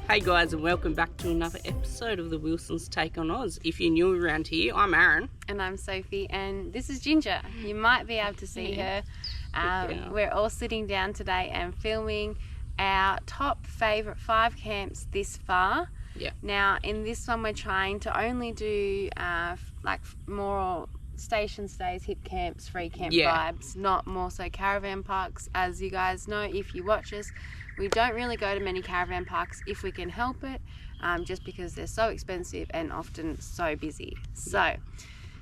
Hey guys, and welcome back to another episode of the Wilsons Take on Oz. If you're new around here, I'm Aaron. And I'm Sophie, and this is Ginger. You might be able to see her. We're all sitting down today and filming our top favourite 5 camps this far. Yeah. Now, in this one, we're trying to only do more station stays, hip camps, free camp vibes, not more so caravan parks. As you guys know, if you watch us, we don't really go to many caravan parks if we can help it, just because they're so expensive and often so busy. So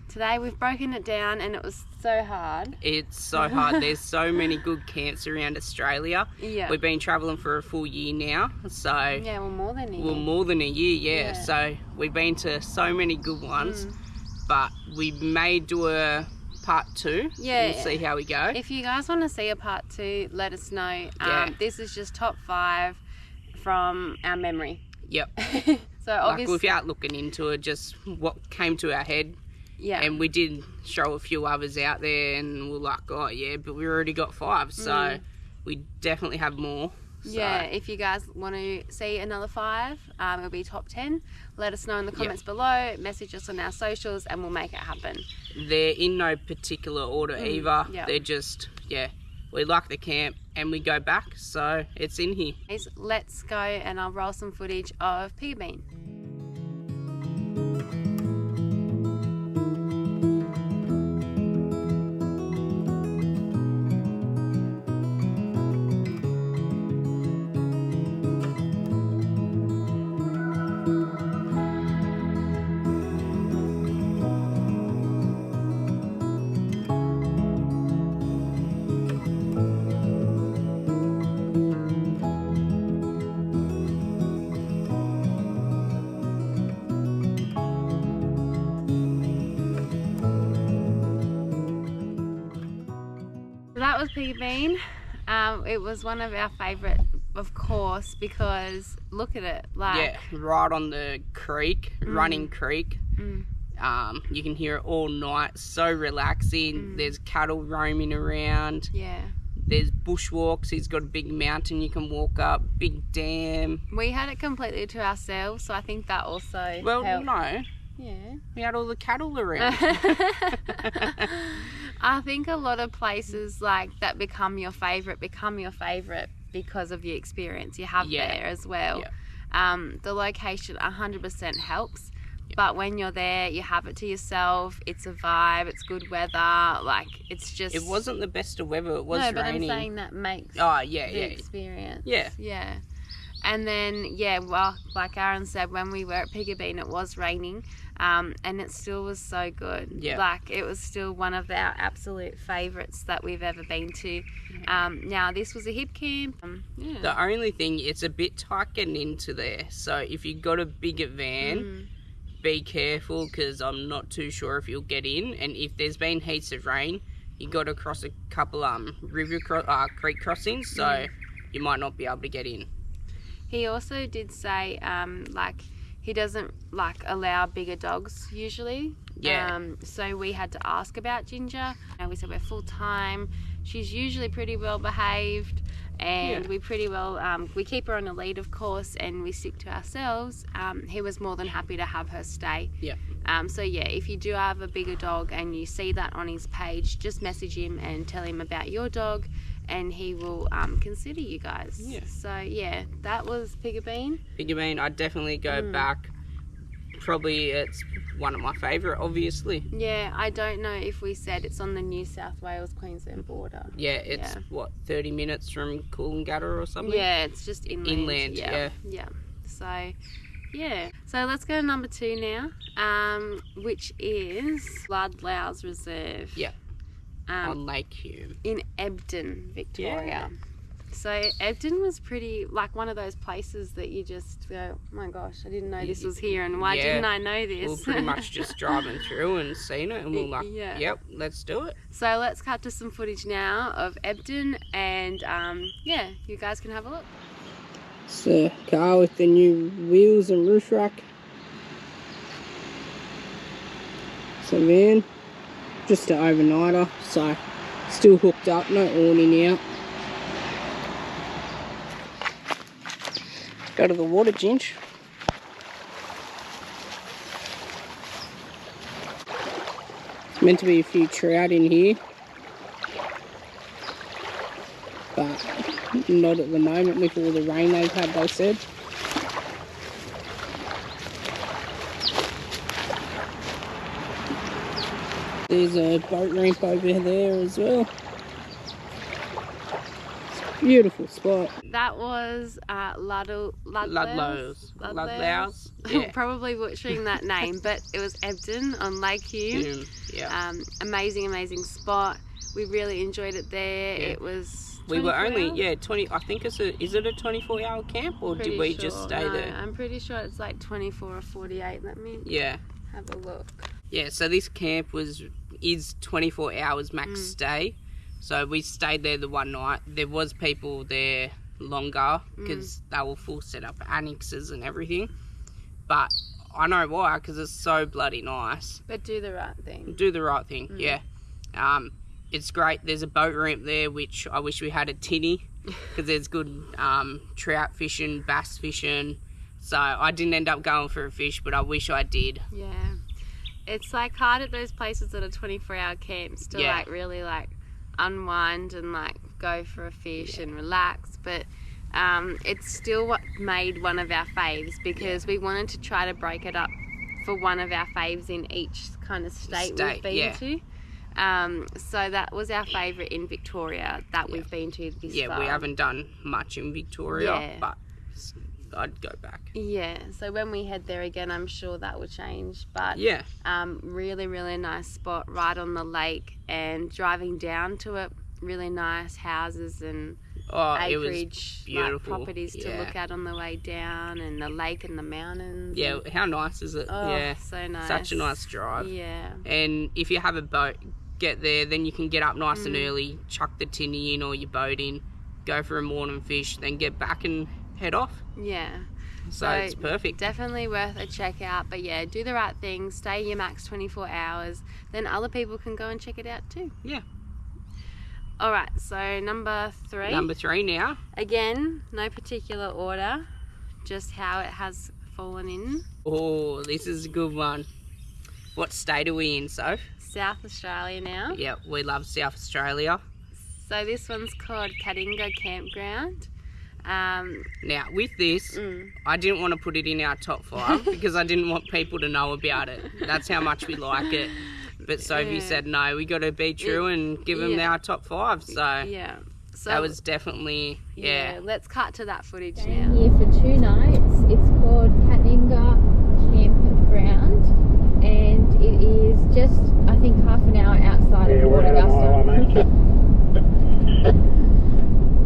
today we've broken it down, and it was so hard. It's so hard. There's so many good camps around Australia. Yeah. We've been travelling for a full year now, so Yeah, well, more than a year. well, more than a year, yeah. So we've been to so many good ones, but we may do a part 2. Yeah. We'll see how we go. If you guys want to see a part 2, let us know. This is just top 5 from our memory. Yep. So obviously, without looking into it, just what came to our head. yeah. And we did show a few others out there, and we're like, oh yeah, but we already got 5, so we definitely have more. So. Yeah, if you guys want to see another 5, it'll be top 10. Let us know in the comments below, message us on our socials, and we'll make it happen. They're in no particular order either. Yeah. They're just, we like the camp and we go back, so it's in here. Let's go, and I'll roll some footage of Piggy Bean. That was Piggy Bean. It was one of our favourite, of course, because look at it, Yeah, right on the creek, running creek. You can hear it all night, so relaxing. There's cattle roaming around. Yeah. There's bushwalks. He's got a big mountain you can walk up, big dam. We had it completely to ourselves, so I think that also helped. No, Yeah. we had all the cattle around. I think a lot of places like that become your favourite because of the experience you have there as well. Yeah. The location 100% helps, but when you're there, you have it to yourself. It's a vibe. It's good weather. Like, it's just. It wasn't the best of weather. It was raining. No, but I'm saying that makes the experience. Yeah. Yeah. And then, well, like Aaron said, when we were at Piggy Bean, it was raining, and it still was so good. Yeah. Like, it was still one of our absolute favourites that we've ever been to. Now, this was a hip camp. The only thing, it's a bit tight getting into there. So if you've got a bigger van, be careful, because I'm not too sure if you'll get in. And if there's been heaps of rain, you got to cross a couple creek crossings, so you might not be able to get in. He also did say, he doesn't, allow bigger dogs usually. Yeah. So we had to ask about Ginger, and we said we're full-time. She's usually pretty well behaved, and we pretty well, we keep her on a lead, of course, and we stick to ourselves. He was more than happy to have her stay. Yeah. So if you do have a bigger dog and you see that on his page, just message him and tell him about your dog, and he will consider you guys. Yeah. So that was Piggy Bean. Piggy Bean, I'd definitely go back. Probably it's one of my favourite, obviously. Yeah, I don't know if we said it's on the New South Wales-Queensland border. Yeah, it's 30 minutes from Coolangatta or something? Yeah, it's just inland. Yeah. So let's go to number 2 now, which is Ludlows Reserve. Yeah. On Lake Hume. In Ebden, Victoria. Yeah. So Ebden was pretty, one of those places that you just go, oh my gosh, I didn't know this was here, and why didn't I know this? We're pretty much just driving through and seeing it, and we're like, yep, let's do it. So let's cut to some footage now of Ebden, and you guys can have a look. It's the car with the new wheels and roof rack. It's a van, just an overnighter, so still hooked up, no awning out. Go to the water, Ginge. It's meant to be a few trout in here, but not at the moment with all the rain they've had, they said. There's a boat ramp over there as well. Beautiful spot. That was Ludlows. Yeah. Probably butchering that name, but it was Ebden on Lake Hume. Yeah. Amazing spot. We really enjoyed it there. Yeah. It was. We were only hours? 20. I think is it a 24-hour camp, or did we just stay there? I'm pretty sure it's like 24 or 48. Let me have a look. Yeah. So this camp is 24 hours max stay. So we stayed there the one night. There was people there longer because they were full set up annexes and everything. But I know why, because it's so bloody nice. But do the right thing. Do the right thing, yeah. It's great. There's a boat ramp there, which I wish we had a tinny, because there's good trout fishing, bass fishing. So I didn't end up going for a fish, but I wish I did. Yeah. It's like hard at those places that are 24-hour camps to like really like unwind and like go for a fish and relax, but it's still what made one of our faves, because we wanted to try to break it up for one of our faves in each kind of state we've been to. So that was our favourite in Victoria that we've been to this far. We haven't done much in Victoria, but I'd go back. Yeah, so when we head there again, I'm sure that will change. But really nice spot right on the lake, and driving down to it, really nice houses and acreage, like properties to look at on the way down, and the lake and the mountains. Yeah, how nice is it? Oh, so nice. Such a nice drive. Yeah. And if you have a boat, get there, then you can get up nice and early, chuck the tinny in or your boat in, go for a morning fish, then get back and head off. Yeah. So it's perfect. Definitely worth a check out. But yeah, do the right thing, stay your max 24 hours, then other people can go and check it out too. Yeah. Alright, so number 3. Number 3 now. Again, no particular order, just how it has fallen in. Oh, this is a good one. What state are we in, Soph? South Australia now. Yeah, we love South Australia. So this one's called Katinga Campground. Now, with this, I didn't want to put it in our top 5 because I didn't want people to know about it. That's how much we like it. But Sophie said, no, we got to be true and give them our top 5. So that was definitely, let's cut to that footage now. Here for 2 nights. It's called Katinga Campground, and it is just, I think, half an hour outside of Port Augusta.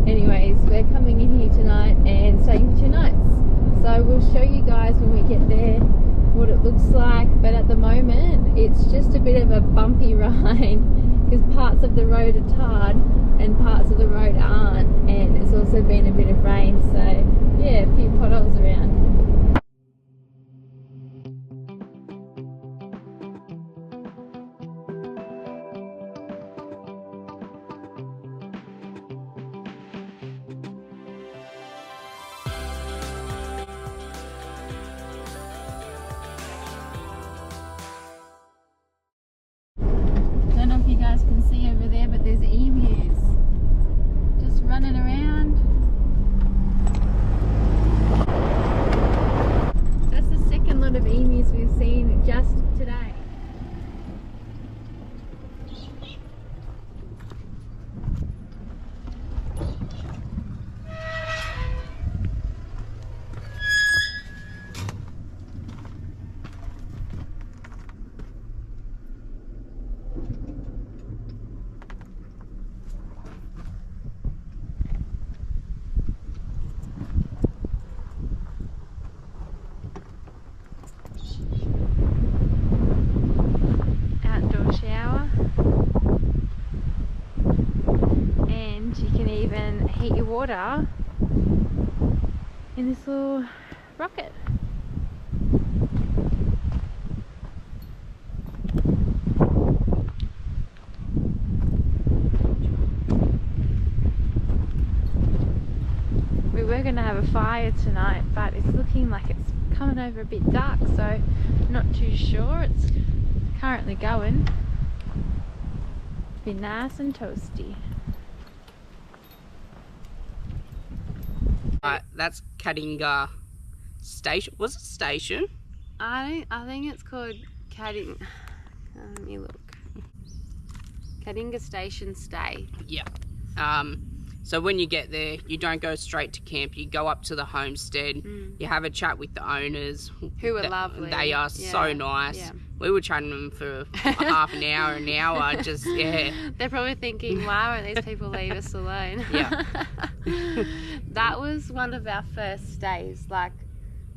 Anyways, we're coming in here tonight and staying for 2 nights. So we'll show you guys when we get there what it looks like, but at the moment it's just a bit of a bumpy ride because parts of the road are tarred and parts of the road aren't, and it's also been a bit of rain, so yeah, a few potholes around. Don't know if you guys can see over there, but there's emus just running around. That's the second lot of emus we've seen just today. Outdoor shower, and you can even heat your water in this little rocket. We were going to have a fire tonight, but it's looking like it's coming over a bit dark, so not too sure. It's currently going. Be nice and toasty. That's Kadinga Station. Was it station? I think it's called Kadinga. Let me look. Kadinga Station Stay. Yeah. So when you get there, you don't go straight to camp. You go up to the homestead. You have a chat with the owners. Who are lovely. They are so nice. Yeah. We were chatting to them for half an hour, just, yeah. They're probably thinking, why won't these people leave us alone? Yeah. That was one of our first stays. Like,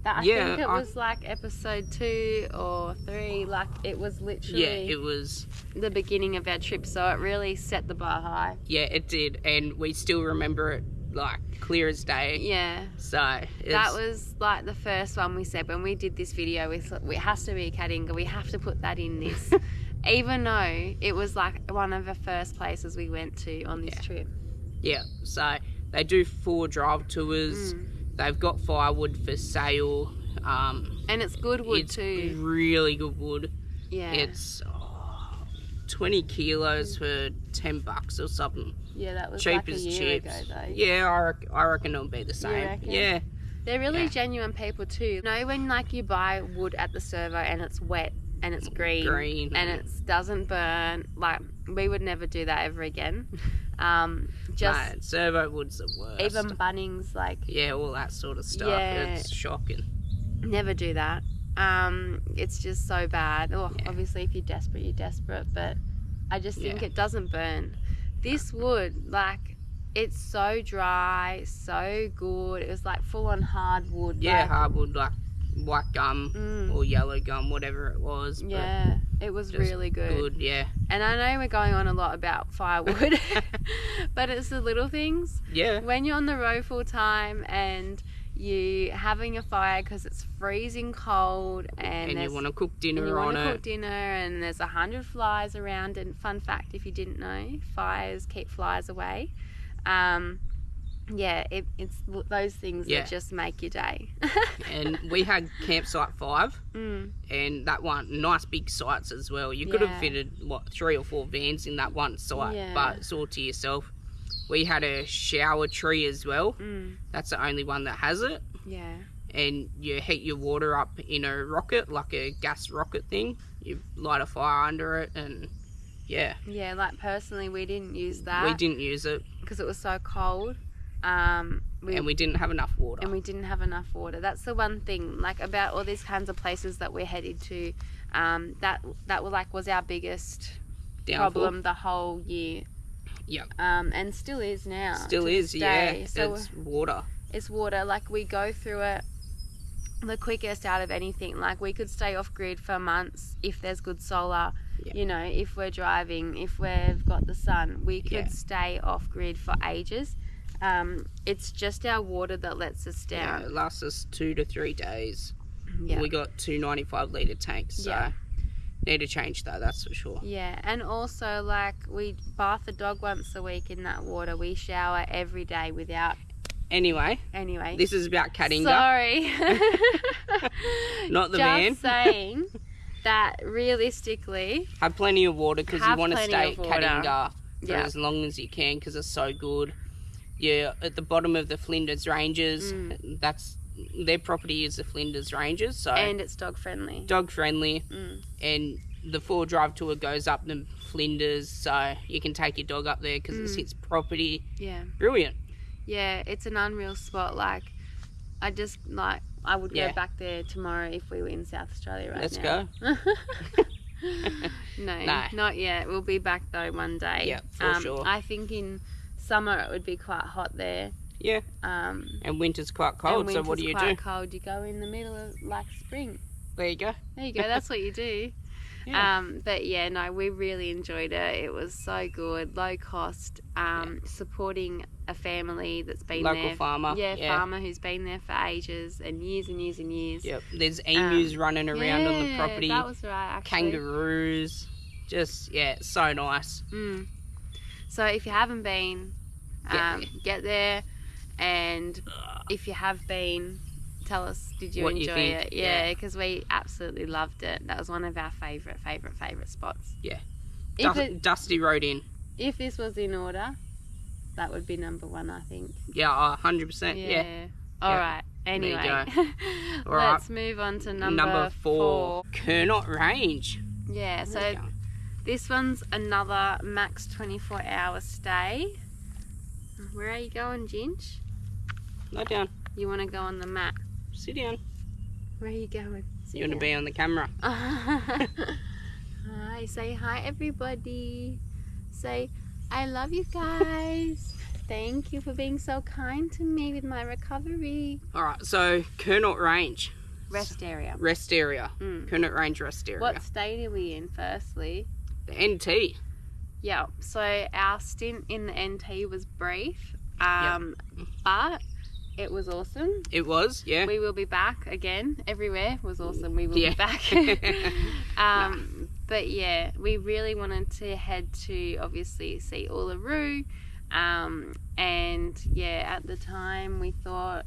I think it was like episode 2 or 3. Like, it was literally it was the beginning of our trip, so it really set the bar high. Yeah, it did, and we still remember it like clear as day. Yeah. So that was like the first one we said when we did this video. It has to be Kadinga. We have to put that in this, even though it was like one of the first places we went to on this trip. Yeah. So they do 4 drive tours. They've got firewood for sale. And it's good wood too. It's really good wood. Yeah. It's 20 kilos for $10 or something. Yeah, that was cheap like a as year chips. ago though. Yeah, I reckon it'll be the same. Yeah. They're really genuine people too. You know, when like you buy wood at the servo and it's wet and it's green and it doesn't burn, like we would never do that ever again. Just servo wood's the worst. Even Bunnings, like all that sort of stuff. Yeah, it's shocking. Never do that. It's just so bad. Obviously if you're desperate, but I just think it doesn't burn. This wood, like, it's so dry, so good. It was like full on hardwood. Yeah, hardwood, like white gum or yellow gum, whatever it was. Yeah, it was really good. Yeah. And I know we're going on a lot about firewood, but it's the little things. Yeah. When you're on the road full time and you having a fire because it's freezing cold and you want to cook dinner and there's 100 flies around, and fun fact if you didn't know, fires keep flies away. It's those things that just make your day. And we had campsite 5 and that one, nice big sites as well. You could have fitted 3 or 4 vans in that one site, but it's all to yourself. We had a shower tree as well. That's the only one that has it. Yeah. And you heat your water up in a rocket, like a gas rocket thing. You light a fire under it and yeah. Yeah, like personally we didn't use that. We didn't use it. Because it was so cold. And we didn't have enough water. That's the one thing, like, about all these kinds of places that we're headed to. That was our biggest problem the whole year. Yeah. And still is now. So it's water. It's water. Like, we go through it the quickest out of anything. Like, we could stay off grid for months if there's good solar. You know, if we're driving, if we've got the sun, we could stay off grid for ages. It's just our water that lets us down. Yeah, it lasts us 2 to 3 days. We got 2 95 litre tanks, so need to change that, that's for sure. Yeah, and also, like, we bath the dog once a week in that water. We shower every day without... Anyway. This is about Kadinga. Sorry. Not the van. Just saying that realistically... Have plenty of water because you want to stay at Kadinga for as long as you can because it's so good. Yeah, at the bottom of the Flinders Ranges, that's their property is the Flinders Ranges, so and it's dog friendly. And the 4 drive tour goes up the Flinders, so you can take your dog up there because it's its property. Yeah, brilliant. Yeah, it's an unreal spot. Like, I would go back there tomorrow if we were in South Australia right now. Let's go. No, not yet. We'll be back though one day. Yeah, for sure. I think in summer it would be quite hot there. Yeah. And winter's quite cold, so what do you do? Winter's quite cold. You go in the middle of, like, spring. There you go. That's what you do. Yeah. But yeah, no, we really enjoyed it. It was so good, low cost, supporting a family that's been local there. Farmer. Farmer who's been there for ages and years and years and years. Yep. There's emus running around on the property. That was right, actually. Kangaroos. Just, it's so nice. So if you haven't been, get there And if you have been, tell us, did you enjoy it? Yeah, because we absolutely loved it. That was one of our favourite spots. Yeah. If Dusty Road Inn. If this was in order, that would be number 1, I think. Yeah, 100%. Yeah. All right. Anyway, let's move on to number 4. Kernot Range. Yeah, so this one's another max 24-hour stay. Where are you going, Ginge? Lie down. You want to go on the mat? Sit down. Where are you going? You want to be on the camera? Hi, say hi everybody. Say, I love you guys. Thank you for being so kind to me with my recovery. Alright, so Kernot Range. Rest area. Kernot Range rest area. What state are we in firstly? The NT. Yeah, so our stint in the NT was brief, but it was awesome. It was, yeah. We will be back again. Everywhere was awesome. We will be back. But yeah, we really wanted to head to obviously see Uluru. And yeah, at the time we thought,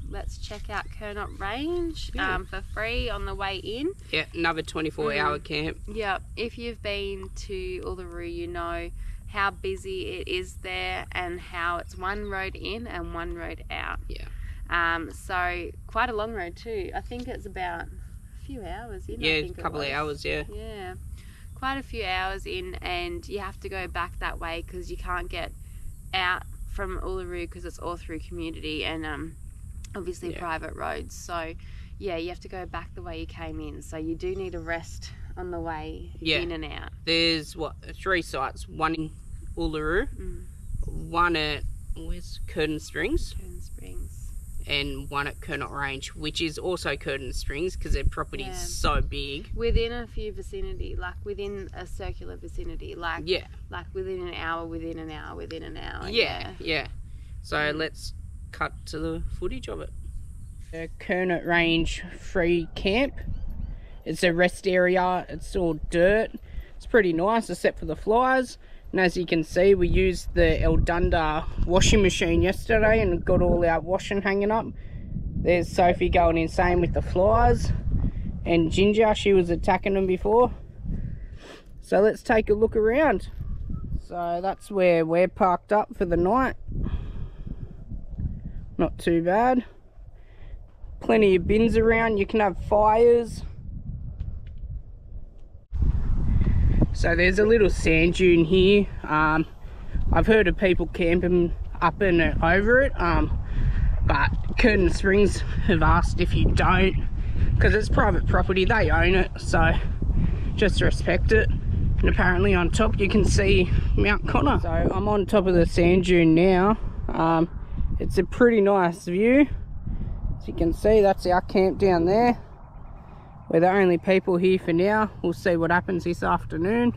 let's check out Kernot Range for free on the way in. Yeah, another 24-hour camp. Yeah, if you've been to Uluru, you know how busy it is there and how it's one road in and one road out. Yeah. So quite a long road too. I think it's about a few hours in. Yeah, a couple of hours, yeah. Yeah, quite a few hours in, and you have to go back that way because you can't get out from Uluru because it's all through community and obviously private roads. So yeah, you have to go back the way you came in. So you do need a rest on the way in and out. There's 3 sites. One in Uluru, one at Curtin Springs, and one at Kernot Range, which is also Curtin Springs because their property is so big. Within a few vicinity, like within a circular vicinity, like within an hour, within an hour, within an hour. Yeah. So let's cut to the footage of it. The Kernot Range free camp. It's a rest area. It's all dirt. It's pretty nice except for the flies. And as you can see, we used the El Dunda washing machine yesterday and got all our washing hanging up. There's Sophie going insane with the flies. And Ginger, she was attacking them before. So let's take a look around. So that's where we're parked up for the night. Not too bad. Plenty of bins around. You can have fires. So there's a little sand dune here. I've heard of people camping up and over it, but Curtin Springs have asked if you don't, because it's private property, they own it, so just respect it. And apparently on top you can see Mount Connor. So I'm on top of the sand dune now. It's a pretty nice view. As you can see, that's our camp down there. We're the only people here for now. We'll see what happens this afternoon.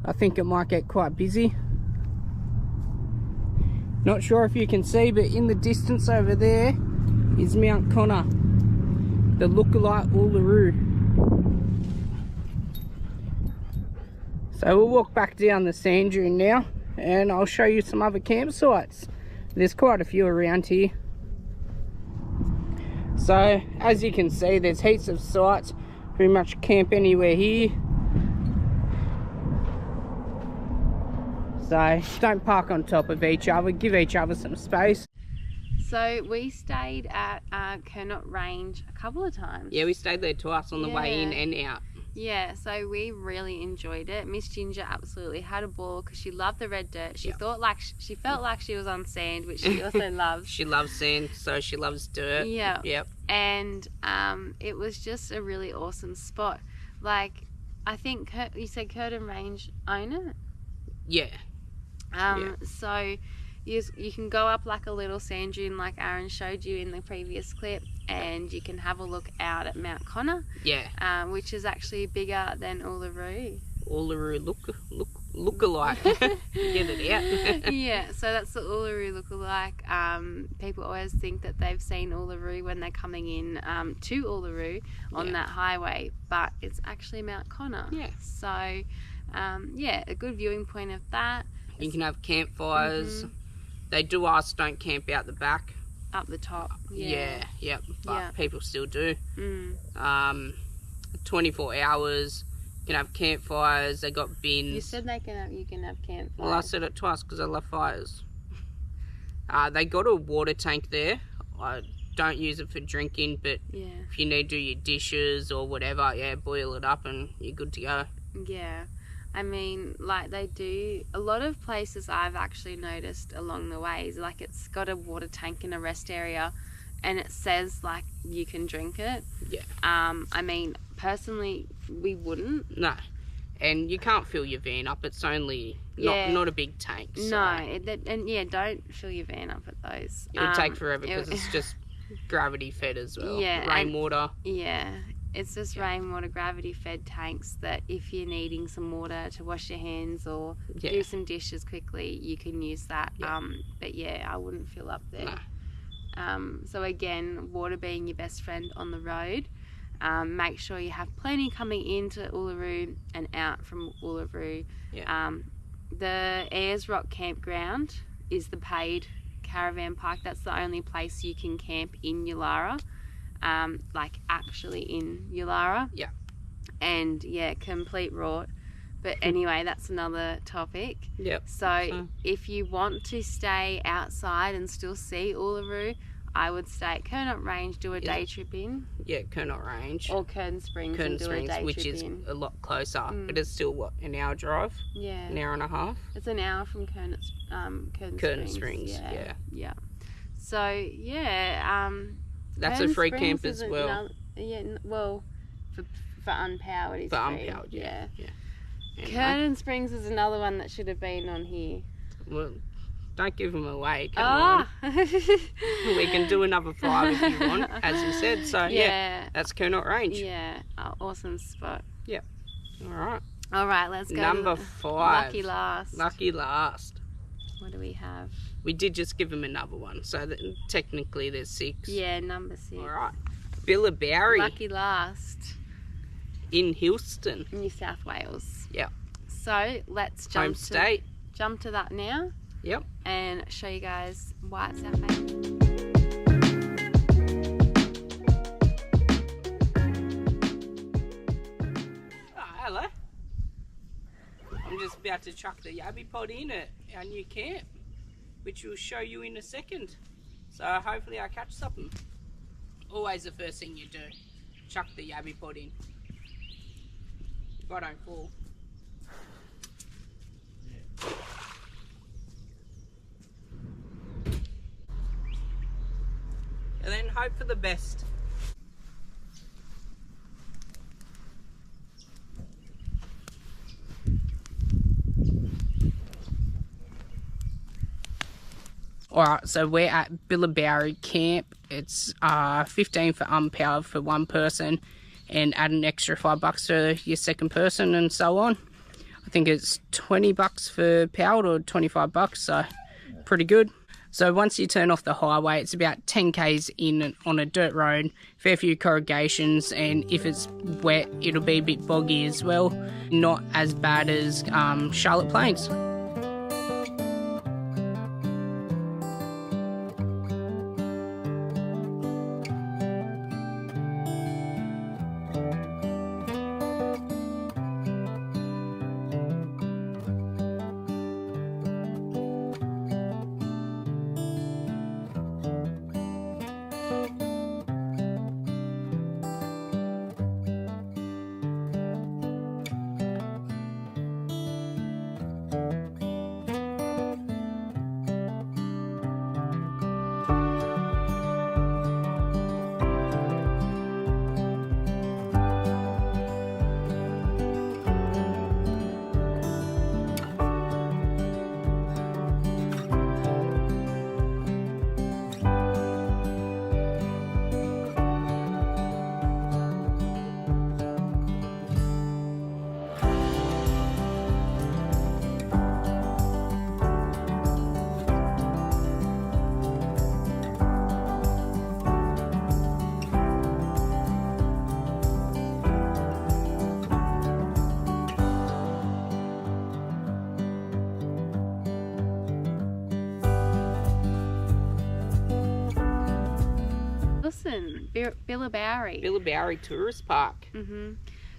I think it might get quite busy. Not sure if you can see, but in the distance over there is Mount Connor, the lookalike Uluru. So we'll walk back down the sand dune now and I'll show you some other campsites. There's quite a few around here. So as you can see, there's heaps of sites. Pretty much camp anywhere here. So don't park on top of each other, give each other some space. So we stayed at Kernot Range a couple of times. Yeah, we stayed there twice on the way in and out. Yeah, so we really enjoyed it. Miss Ginger absolutely had a ball because she loved the red dirt. She felt like she was on sand, which she also loves. She loves sand, so she loves dirt. Yeah. Yep. And it was just a really awesome spot. Like, I think you said Curtin Range own it? Yeah. So you can go up like a little sand dune like Aaron showed you in the previous clip, and you can have a look out at Mount Connor. Yeah. Which is actually bigger than Uluru. Uluru look-alike. Get it out. Yeah, so that's the Uluru look-alike. People always think that they've seen Uluru when they're coming in to Uluru on that highway, but it's actually Mount Connor. Yeah. So, yeah, a good viewing point of that. You can have campfires. They do ask don't camp out the back. Up the top. Yeah, yep. But Yeah. people still do. 24 hours. You can have campfires. They got bins. You said you can have campfires. Well, I said it twice because I love fires. They got a water tank there. I don't use it for drinking, but if you need to do your dishes or whatever, boil it up and you're good to go. Yeah. I mean, like they do, a lot of places I've actually noticed along the way is like it's got a water tank in a rest area and it says like you can drink it. Yeah. I mean, personally, we wouldn't. No. And you can't fill your van up. It's only not a big tank. So No. Don't fill your van up at those. it would take forever because it's just gravity fed as well. Yeah. Rainwater. Yeah. It's just rainwater gravity fed tanks that if you're needing some water to wash your hands or do some dishes quickly, you can use that. Yeah. But I wouldn't fill up there. No. So again, water being your best friend on the road. Make sure you have plenty coming into Uluru and out from Uluru. Yeah. The Ayers Rock Campground is the paid caravan park. That's the only place you can camp in Yulara. Like actually in Yulara. Yeah. And complete rort. But anyway, that's another topic. Yep. So if you want to stay outside and still see Uluru, I would stay at Kernot Range, do a day trip in. Yeah, Kernot Range. Or Curtin Springs and do a day which trip is in. a lot closer. But it's still, an hour drive? Yeah. An hour and a half? It's an hour from Curtin Springs. Yeah. So, that's Curtin a free Springs camp as is well. For unpowered, it's For free. unpowered, yeah. Anyway. Curtin Springs is another one that should have been on here. Well, don't give them away. Come on. We can do another 5 if you want, as you said. So, that's Kernot Range. Yeah, awesome spot. Yep. All right, let's go. Number 5. Lucky last. Lucky last. What do we have? We did just give them another one, so that technically there's 6. Yeah, number 6. All right. Billabari. Lucky last. In Houston. New South Wales. Yep. So let's jump to that now. Yep. And show you guys why it's our favourite. Hello. I'm just about to chuck the yabby pod in at our new camp, which we'll show you in a second. So hopefully I catch something. Always the first thing you do, chuck the yabby pod in. If I don't fall. And then hope for the best. Alright, so we're at Billabari Camp. It's $15 for unpowered for one person and add an extra $5 for your second person and so on. I think it's $20 for powered or $25, so pretty good. So once you turn off the highway, it's about 10 k's in on a dirt road, fair few corrugations, and if it's wet, it'll be a bit boggy as well. Not as bad as Charlotte Plains. Brisbane, Billabowrie. Billabowrie Tourist Park.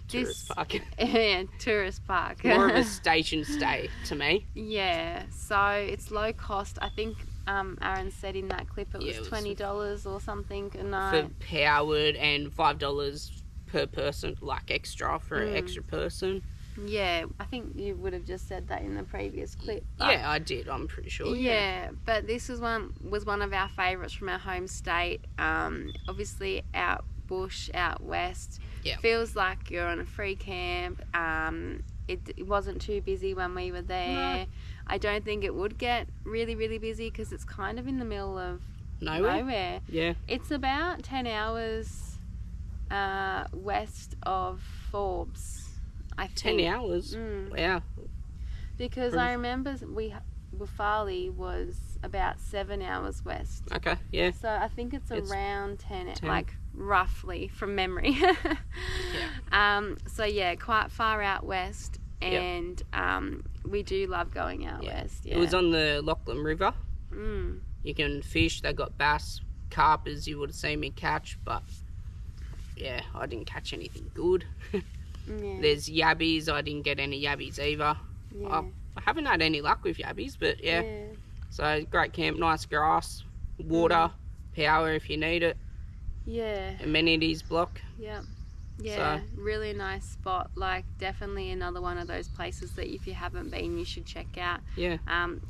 Tourist Park. Yeah, tourist park. More of a station stay to me. Yeah, so it's low cost. I think Aaron said in that clip it was $20 or something a night. For powered and $5 per person, like extra for an extra person. Yeah, I think you would have just said that in the previous clip. Yeah, I did. I'm pretty sure. Yeah, but this was one of our favourites from our home state. Obviously out bush, out west. Yeah. Feels like you're on a free camp. It wasn't too busy when we were there. No. I don't think it would get really, really busy because it's kind of in the middle of nowhere. Yeah. It's about 10 hours west of Forbes, I think. 10 hours? Wow. Because I remember Wafali was about 7 hours west. Okay, yeah. So I think it's around 10, like roughly from memory. So yeah, quite far out west, and we do love going out west. Yeah. It was on the Lachlan River. You can fish. They got bass, carp, as you would have seen me catch, but yeah, I didn't catch anything good. There's yabbies. I didn't get any yabbies either. I haven't had any luck with yabbies, but yeah. So great camp, nice grass, water, power if you need it. Yeah. Amenities block. Yeah. Yeah, so, really nice spot. Like, definitely another one of those places that if you haven't been, you should check out. Yeah.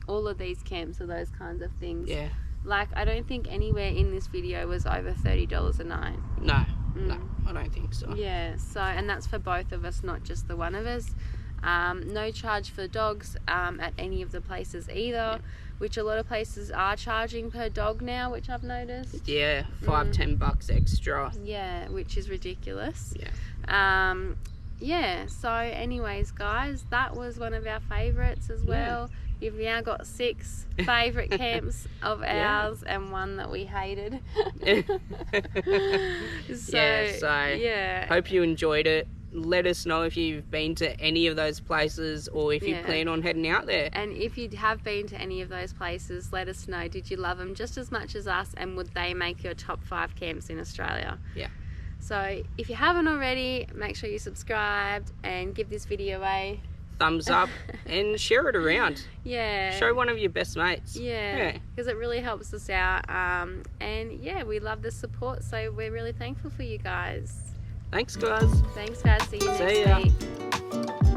All of these camps are those kinds of things. Yeah. Like, I don't think anywhere in this video was over $30 a night. No, no, I don't think so. Yeah, so, and that's for both of us, not just the one of us. No charge for dogs at any of the places either, which a lot of places are charging per dog now, which I've noticed. Yeah, $5-10 extra. Yeah, which is ridiculous. Yeah. Yeah, so anyways, guys, that was one of our favourites as well. You've now got 6 favourite camps of ours and one that we hated. So hope you enjoyed it. Let us know if you've been to any of those places or if you plan on heading out there. And if you have been to any of those places, let us know. Did you love them just as much as us, and would they make your top 5 camps in Australia? Yeah. So if you haven't already, make sure you subscribed and give this video a thumbs up and share it around. Yeah. Show one of your best mates. Yeah. Because it really helps us out. And yeah, we love the support, so we're really thankful for you guys. Thanks, guys. Thanks, guys. See you next week.